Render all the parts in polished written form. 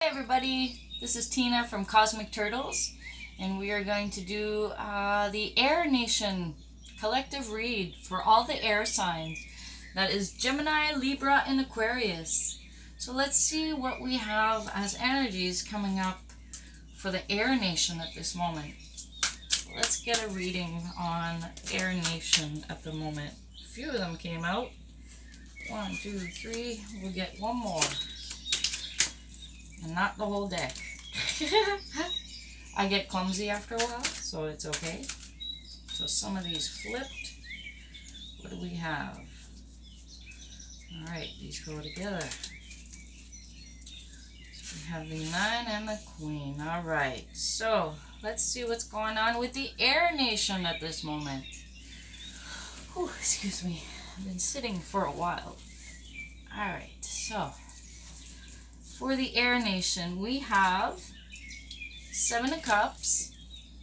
Hey everybody, this is Tina from Cosmic Turtles, and we are going to do the Air Nation collective read for all the air signs. That is Gemini, Libra, and Aquarius. So let's see what we have as energies coming up for the Air Nation at this moment. Let's get a reading on Air Nation at the moment. A few of them came out. 1, 2, 3. We'll get one more. And not the whole deck. I get clumsy after a while, so it's okay. So some of these flipped. What do we have? Alright, these go together. So we have the 9 and the Queen. Alright, so let's see what's going on with the Air Nation at this moment. Whew, excuse me. I've been sitting for a while. Alright, so for the Air Nation, we have 7 of Cups.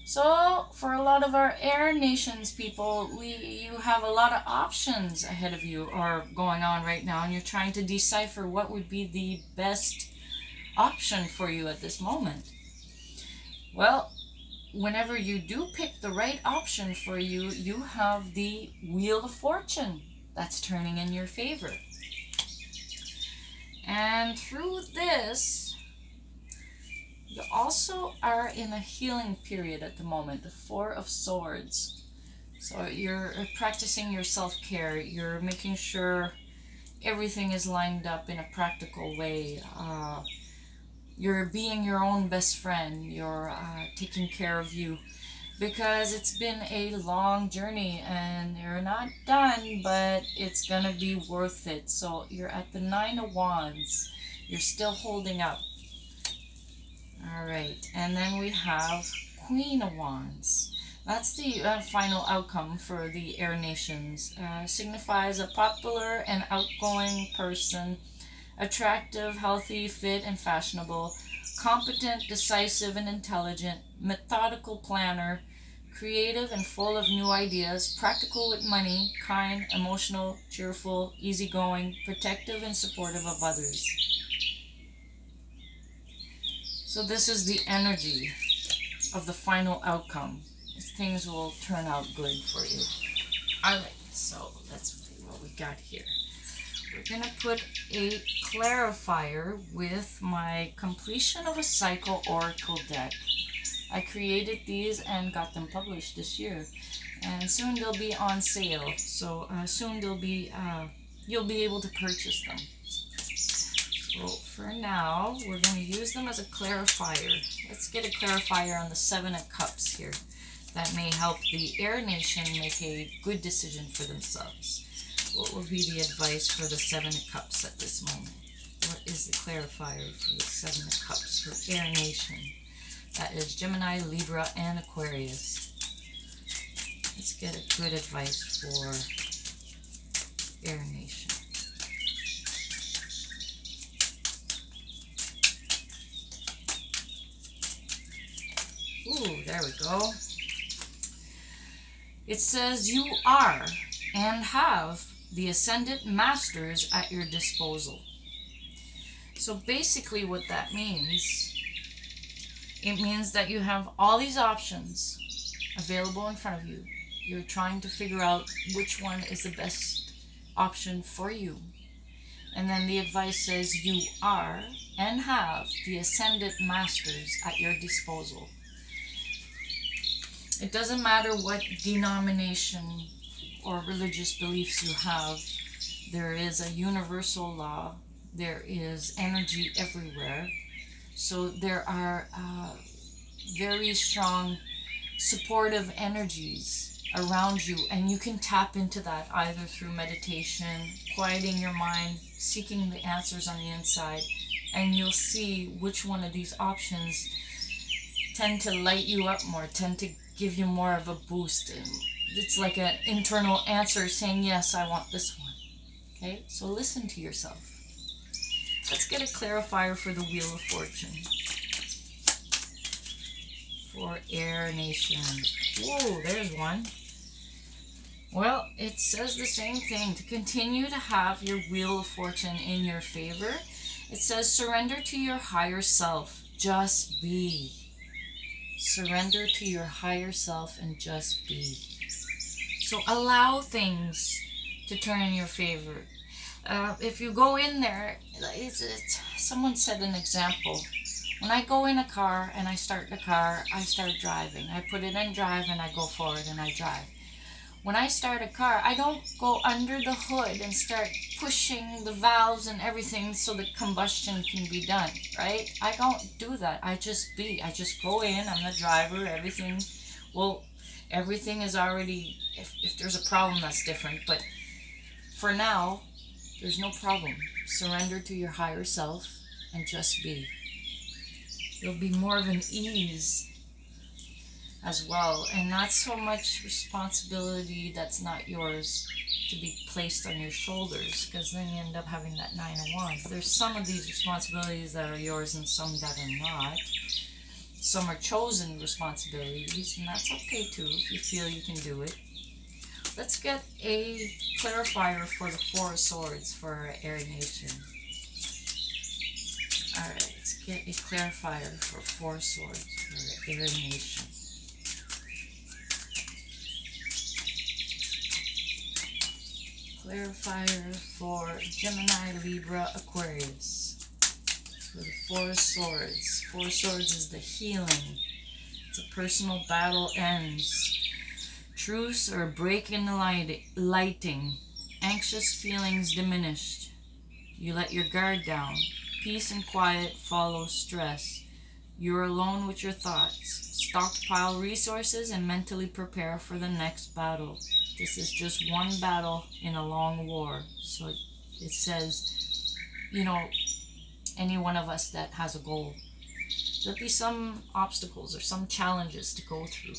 So for a lot of our Air Nations people, you have a lot of options ahead of you or going on right now, and you're trying to decipher what would be the best option for you at this moment. Well, whenever you do pick the right option for you, you have the Wheel of Fortune that's turning in your favor. And through this, you also are in a healing period at the moment, the 4 of Swords. So you're practicing your self-care. You're making sure everything is lined up in a practical way. You're being your own best friend. You're taking care of you. Because it's been a long journey and you're not done, but it's gonna be worth it. So you're at the 9 of Wands. You're still holding up. Alright, and then we have Queen of Wands. That's the final outcome for the Air Nations. Signifies a popular and outgoing person, attractive, healthy, fit, and fashionable, competent, decisive, and intelligent, methodical planner, creative and full of new ideas, practical with money, kind, emotional, cheerful, easygoing, protective, and supportive of others. So this is the energy of the final outcome. Things will turn out good for you. Alright, so let's see what we got here. We're going to put a clarifier with my completion of a cycle oracle deck. I created these and got them published this year, and soon they'll be on sale. So soon they'll be you'll be able to purchase them. So for now, we're going to use them as a clarifier. Let's get a clarifier on the 7 of Cups here. That may help the Air Nation make a good decision for themselves. What will be the advice for the 7 of Cups at this moment? What is the clarifier for the 7 of Cups for Air Nation? That is Gemini, Libra, and Aquarius. Let's get a good advice for Air Nation. Ooh, there we go. It says you are and have the Ascendant Masters at your disposal. So basically what that means, it means that you have all these options available in front of you. You're trying to figure out which one is the best option for you. And then the advice says you are and have the Ascendant Masters at your disposal. It doesn't matter what denomination or religious beliefs you have. There is a universal law. There is energy everywhere. So there are very strong supportive energies around you, and you can tap into that either through meditation, quieting your mind, seeking the answers on the inside, and you'll see which one of these options tend to light you up more, tend to give you more of a boost. It's like an internal answer saying, yes, I want this one. Okay, so listen to yourself. Let's get a clarifier for the Wheel of Fortune for Air Nation. Whoa, there's one. Well, it says the same thing. To continue to have your Wheel of Fortune in your favor, It says surrender to your higher self. Just be. Surrender to your higher self and just be. So allow things to turn in your favor. If you go in there, someone said an example. When I go in a car and I start the car, I start driving. I put it in drive and I go forward and I drive. When I start a car, I don't go under the hood and start pushing the valves and everything so the combustion can be done, right? I don't do that. I just be. I just go in. I'm the driver. Everything is already, if there's a problem, that's different. But for now, there's no problem. Surrender to your higher self and just be. It'll be more of an ease as well, and not so much responsibility that's not yours to be placed on your shoulders, because then you end up having that Nine of Wands. There's some of these responsibilities that are yours and some that are not. Some are chosen responsibilities, and that's okay too if you feel you can do it. Let's get a clarifier for the Four of Swords for our air nation. Alright, let's get a clarifier for Four of Swords for our air nation. Clarifier for Gemini, Libra, Aquarius. For the Four of Swords. Four of Swords is the healing. It's a personal battle ends. Truce or break in the lighting. Anxious feelings diminished. You let your guard down. Peace and quiet follow stress. You're alone with your thoughts. Stockpile resources and mentally prepare for the next battle. This is just one battle in a long war. So it says, any one of us that has a goal, there'll be some obstacles or some challenges to go through.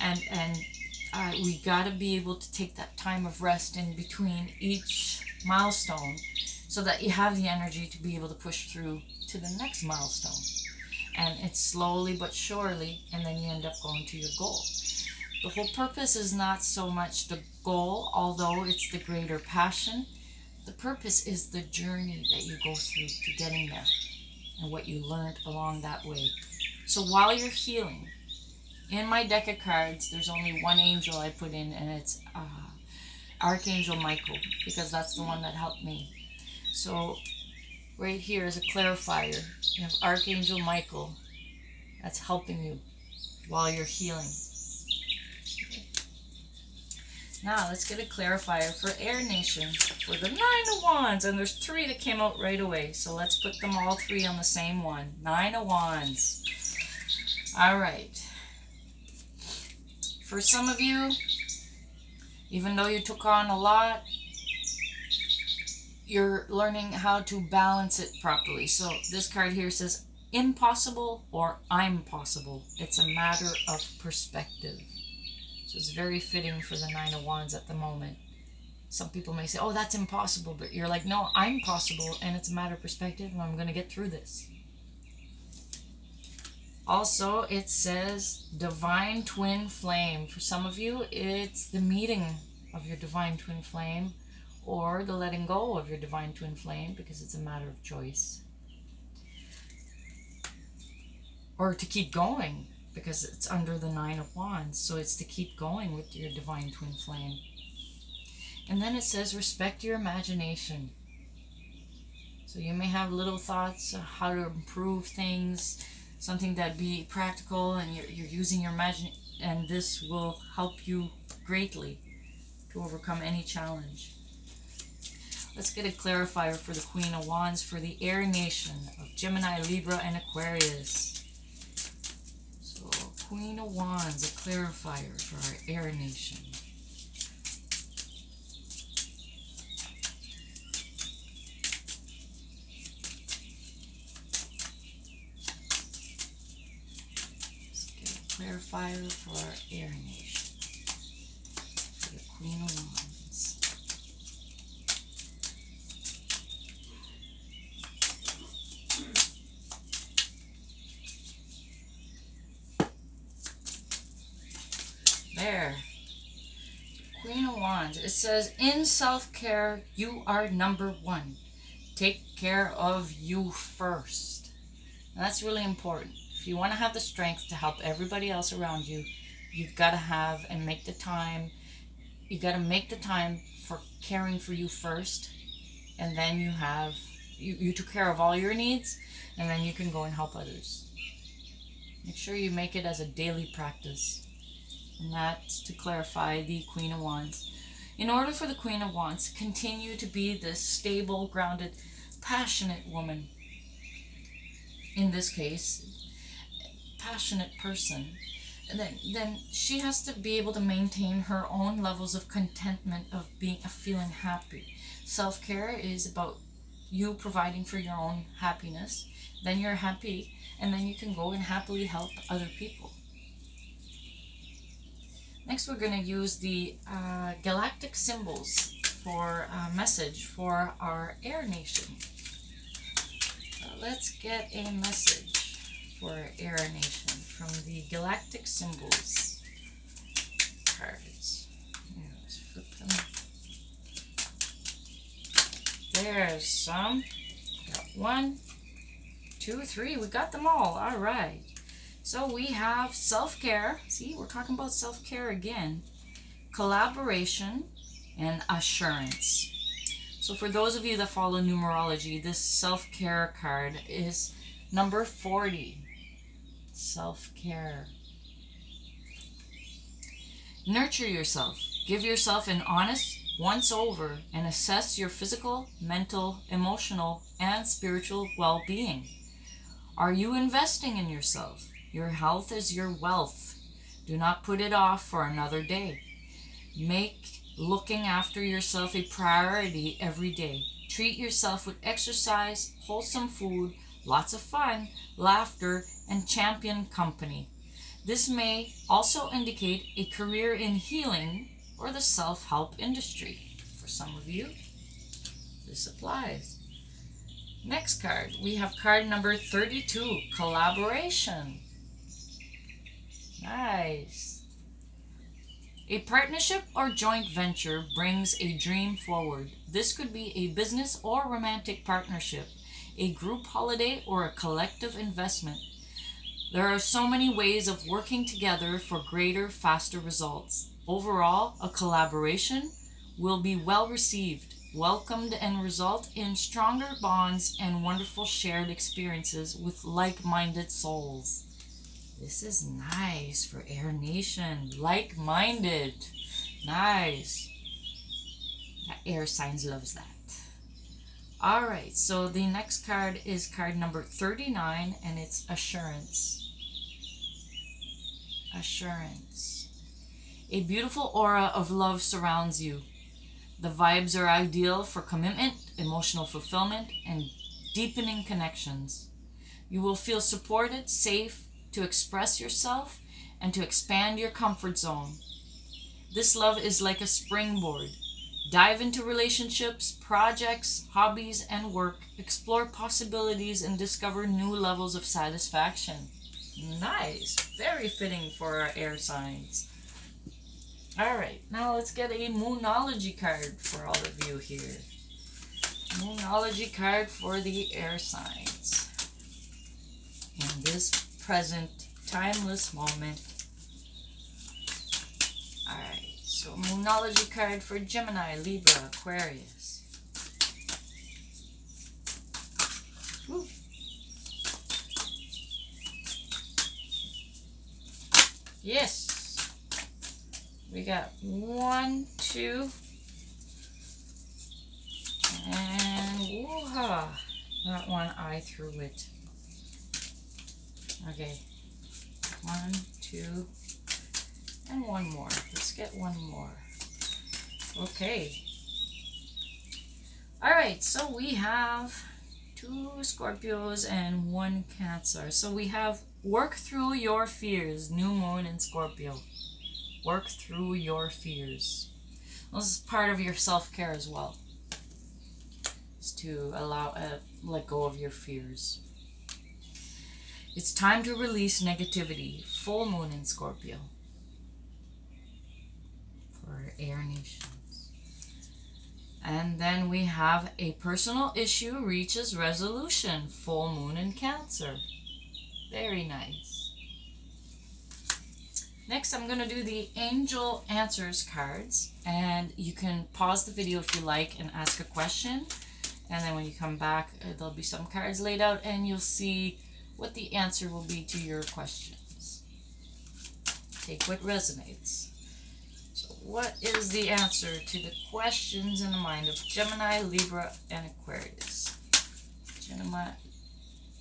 And we got to be able to take that time of rest in between each milestone so that you have the energy to be able to push through to the next milestone. And it's slowly but surely, and then you end up going to your goal. The whole purpose is not so much the goal, although it's the greater passion. The purpose is the journey that you go through to getting there and what you learned along that way. So while you're healing, in my deck of cards, there's only one angel I put in, and it's Archangel Michael, because that's the one that helped me. So right here is a clarifier. You have Archangel Michael that's helping you while you're healing. Now let's get a clarifier for Air Nation for the Nine of Wands. And there's three that came out right away. So let's put them all three on the same one. Nine of Wands. Alright. For some of you, even though you took on a lot, you're learning how to balance it properly. So this card here says impossible or I'm possible. It's a matter of perspective. So it's very fitting for the Nine of Wands at the moment. Some people may say, oh, that's impossible. But you're like, no, I'm possible. And it's a matter of perspective. And I'm going to get through this. Also, it says divine twin flame. For some of you, it's the meeting of your divine twin flame or the letting go of your divine twin flame, because it's a matter of choice. Or to keep going, because it's under the Nine of Wands. So it's to keep going with your divine twin flame. And then it says respect your imagination. So you may have little thoughts of how to improve things, something that'd be practical, and you're using your imagination, and this will help you greatly to overcome any challenge. Let's get a clarifier for the Queen of Wands for the Air Nation of Gemini, Libra, and Aquarius. So Queen of Wands, a clarifier for our Air Nation. Clarifier for our Air Nation, for the Queen of Wands. There, Queen of Wands. It says, in self-care, you are number one. Take care of you first. And that's really important. If you want to have the strength to help everybody else around you, you've got to have and make the time. You got to make the time for caring for you first, and then you took care of all your needs, and then you can go and help others. Make sure you make it as a daily practice. And that's to clarify the Queen of Wands. In order for the Queen of Wands to continue to be this stable, grounded, passionate woman, in this case, passionate person, then she has to be able to maintain her own levels of contentment, of feeling happy. Self-care is about you providing for your own happiness. Then you're happy, and then you can go and happily help other people. Next, we're going to use the galactic symbols for a message for our air nation. Let's get a message for our air nation from the galactic symbols cards. Let's flip them. There's some. Got 1, 2, 3. We got them all. All right. So we have self-care. See, we're talking about self-care again. Collaboration and assurance. So for those of you that follow numerology, this self-care card is number 40. Self-care. Nurture yourself. Give yourself an honest once-over and assess your physical, mental, emotional, and spiritual well-being. Are you investing in yourself? Your health is your wealth. Do not put it off for another day. Make looking after yourself a priority every day. Treat yourself with exercise, wholesome food, lots of fun, laughter, and champion company. This may also indicate a career in healing or the self-help industry. For some of you, this applies. Next card, we have card number 32, collaboration. Nice. A partnership or joint venture brings a dream forward. This could be a business or romantic partnership, a group holiday, or a collective investment. There are so many ways of working together for greater, faster results. Overall, a collaboration will be well received, welcomed, and result in stronger bonds and wonderful shared experiences with like-minded souls. This is nice for Air Nation. Like-minded. Nice. Air signs loves that. Alright, so the next card is card number 39, and it's assurance. Assurance. A beautiful aura of love surrounds you. The vibes are ideal for commitment, emotional fulfillment, and deepening connections. You will feel supported, safe, to express yourself and to expand your comfort zone. This love is like a springboard. Dive into relationships, projects, hobbies, and work. Explore possibilities and discover new levels of satisfaction. Nice. Very fitting for our air signs. Alright, now let's get a Moonology card for all of you here. Moonology card for the air signs. In this present, timeless moment. Alright, so Moonology card for Gemini, Libra, Aquarius. Woo. Yes. We got 1, 2, and woo-ha. That one I threw it. Okay. 1, 2, and one more. Let's get one more. Okay. Alright, so we have 2 Scorpios and 1 Cancer. So we have work through your fears, new moon in Scorpio. Work through your fears. This is part of your self-care as well. Is to let go of your fears. It's time to release negativity. Full moon in Scorpio. For air nations. And then we have a personal issue reaches resolution. Full moon in Cancer. Very nice. Next, I'm going to do the Angel Answers cards. And you can pause the video if you like and ask a question. And then when you come back, there'll be some cards laid out and you'll see what the answer will be to your questions. Take what resonates. So what is the answer to the questions in the mind of Gemini, Libra, and Aquarius?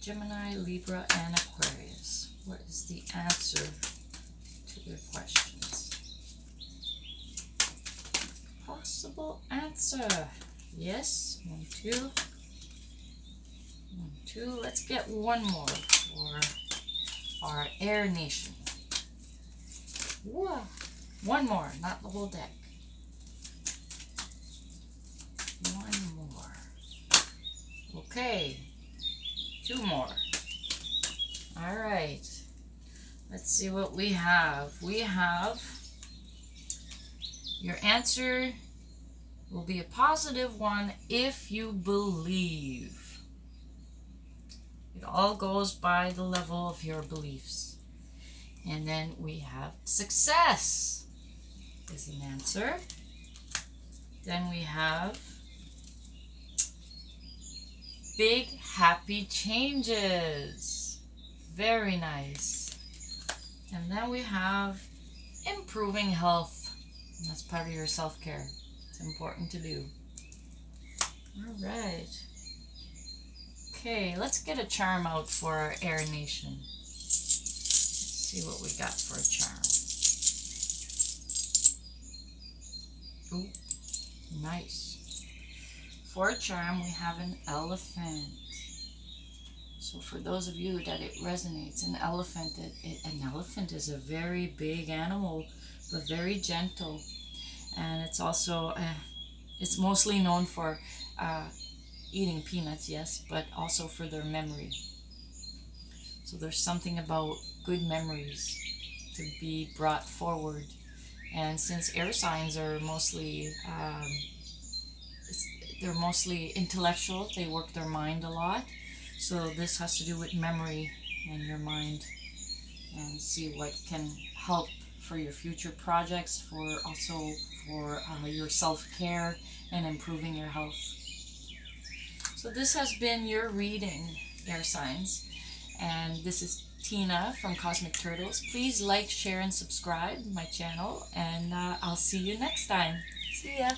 Gemini, Libra, and Aquarius. What is the answer to their questions? Possible answer. Yes. 1, 2. 1, 2. Let's get one more for our Air Nation. Whoa. One more, not the whole deck. One more. Okay. 2 more. Alright. Let's see what we have. We have your answer will be a positive one if you believe. It all goes by the level of your beliefs. And then we have success is an answer. Then we have big happy changes. Very nice. And then we have improving health. And that's part of your self-care. It's important to do. All right. Okay, let's get a charm out for our Air Nation. Let's see what we got for a charm. Ooh, nice. For a charm, we have an elephant. So for those of you that it resonates, an elephant, an elephant is a very big animal, but very gentle. And it's also, it's mostly known for eating peanuts, yes, but also for their memory. So there's something about good memories to be brought forward. And since air signs are mostly, they're mostly intellectual, they work their mind a lot. So this has to do with memory and your mind, and see what can help for your future projects, for also for your self-care and improving your health. So this has been your reading, air signs, and this is Tina from Cosmic Turtles. Please like, share, and subscribe my channel, and I'll see you next time. See ya.